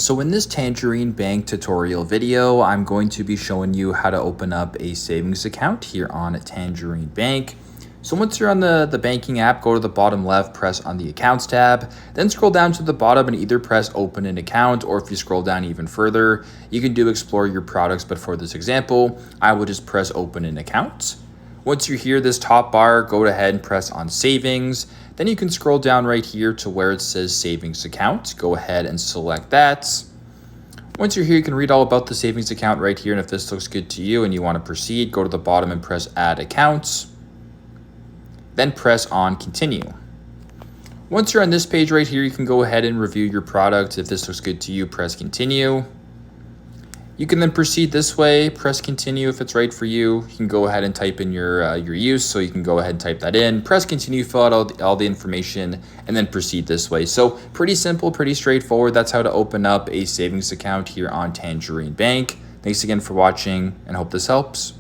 So in this Tangerine Bank tutorial video, I'm going to be showing you how to open up a savings account here on Tangerine Bank. So once you're on the banking app, go to the bottom left, press on the accounts tab, then scroll down to the bottom and either press open an account, or if you scroll down even further, you can do explore your products. But for this example, I will just press open an account. Once you're here, this top bar, go ahead and press on savings. Then you can scroll down right here to where it says savings account. Go ahead and select that. Once you're here, you can read all about the savings account right here. And if this looks good to you and you want to proceed, go to the bottom and press add accounts. Then press on continue. Once you're on this page right here, you can go ahead and review your product. If this looks good to you, press continue. You can then proceed this way, press continue if it's right for you. You can go ahead and type in your use, so you can go ahead and type that in, press continue, fill out all the information, and then proceed this way. So pretty simple, pretty straightforward. That's how to open up a savings account here on Tangerine Bank. Thanks again for watching and hope this helps.